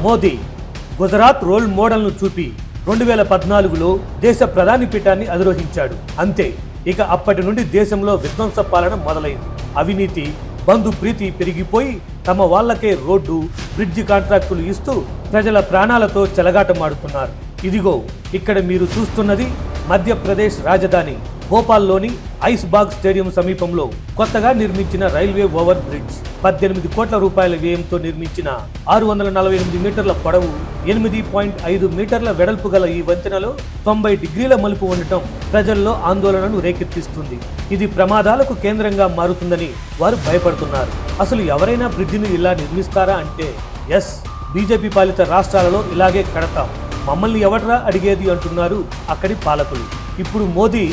Modi Gujarat role మోడల్ను చూపి 2014లో దేశ ప్రధాని పీఠాన్ని అధిరోహించాడు. అంతే, ఇక అప్పటి నుండి దేశంలో విధ్వంస పాలన మొదలైంది. అవినీతి, బంధు ప్రీతి పెరిగిపోయి తమ వాళ్లకే రోడ్డు, బ్రిడ్జి కాంట్రాక్టులు ఇస్తూ ప్రజల ప్రాణాలతో చెలగాటమాడుతున్నారు. ఇదిగో ఇక్కడ మీరు చూస్తున్నది మధ్యప్రదేశ్ రాజధాని భోపాల్లోని ఐస్ బాగ్ స్టేడియం సమీపంలో కొత్తగా నిర్మించిన రైల్వే ఓవర్ బ్రిడ్జ్. 18 కోట్ల రూపాయల వ్యయంతో నిర్మించిన 648 మీటర్ల పొడవు, 8.5 మీటర్ల వెడల్పు గల ఈ వంతెనలో 90 డిగ్రీల మలుపు ఉండటం ప్రజల్లో ఆందోళనను రేకెత్తిస్తుంది. ఇది ప్రమాదాలకు కేంద్రంగా మారుతుందని వారు భయపడుతున్నారు. అసలు ఎవరైనా బ్రిడ్జిని ఇలా నిర్మిస్తారా అంటే ఎస్, బీజేపీ పాలిత రాష్ట్రాలలో ఇలాగే కడతాం, మమ్మల్ని ఎవడ్రా అడిగేది అంటున్నారు అక్కడి పాలకులు. ఇప్పుడు మోదీ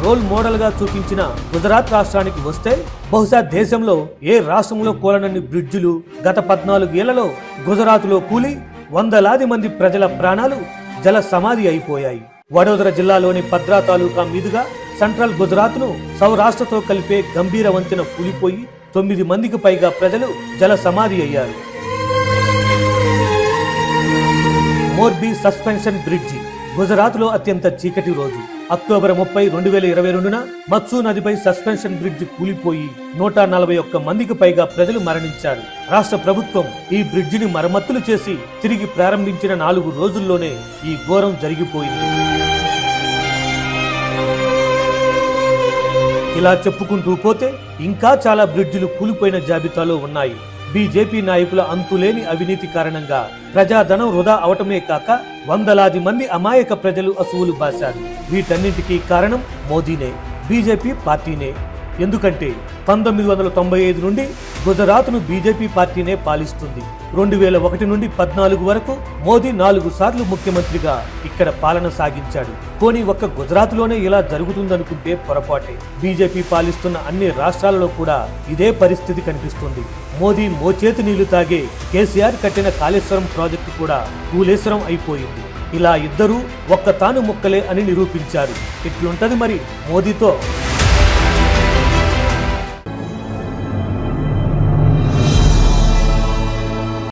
రోల్ మోడల్ గా చూపించిన గుజరాత్ రాష్ట్రానికి వస్తే బహుశా దేశంలో ఏ రాష్ట్రంలో కూలనన్ని బ్రిడ్జిలు గత 14 ఏళ్లలో గుజరాత్లో కూలి వందలాది మంది ప్రజల ప్రాణాలు జల సమాధి అయిపోయాయి. వడోదర జిల్లాలోని పద్రా తాలూకా మీదుగా సెంట్రల్ గుజరాత్ను సౌరాష్ట్రతో కలిపే గంభీర వంతెన కూలిపోయి 9 మందికి పైగా ప్రజలు జల సమాధి అయ్యారు. మోర్బీ సస్పెన్షన్ బ్రిడ్జి గుజరాత్లో అత్యంత చీకటి రోజు అక్టోబర్ 30, 2022న మత్సు నదిపై సస్పెన్షన్ బ్రిడ్జి కూలిపోయి 141 మందికి పైగా ప్రజలు మరణించారు. రాష్ట్ర ప్రభుత్వం ఈ బ్రిడ్జిని మరమ్మతులు చేసి తిరిగి ప్రారంభించిన 4 రోజుల్లోనే ఈ ఘోరం జరిగిపోయింది. ఇలా చెప్పుకుంటూ పోతే ఇంకా చాలా బ్రిడ్జిలు కూలిపోయిన జాబితాలో ఉన్నాయి. బీజేపీ నాయకుల అంతులేని అవినీతి కారణంగా ప్రజాధనం వృధా అవటమే కాక వందలాది మంది అమాయక ప్రజలు అసువులు బాశారు. వీటన్నింటికీ కారణం మోదీనే, బీజేపీ పార్టీనే. ఎందుకంటే 1995 నుండి గుజరాత్ను బీజేపీ పార్టీనే పాలిస్తుంది. 2001 నుండి 14 వరకు మోదీ 4 సార్లు ముఖ్యమంత్రిగా ఇక్కడ పాలన సాగించాడు. పోనీ ఒక్క గుజరాత్లోనే ఇలా జరుగుతుందనుకుంటే పొరపాటే. బీజేపీ పాలిస్తున్న అన్ని రాష్ట్రాలలో కూడా ఇదే పరిస్థితి కనిపిస్తుంది. మోదీ మోచేతి నీళ్లు తాగే కేసీఆర్ కట్టిన కాళేశ్వరం ప్రాజెక్టు కూడా కూలేశ్వరం అయిపోయింది. ఇలా ఇద్దరూ ఒక్క తాను ముక్కలే అని నిరూపించారు. ఇట్లుంటది మరి మోదీతో.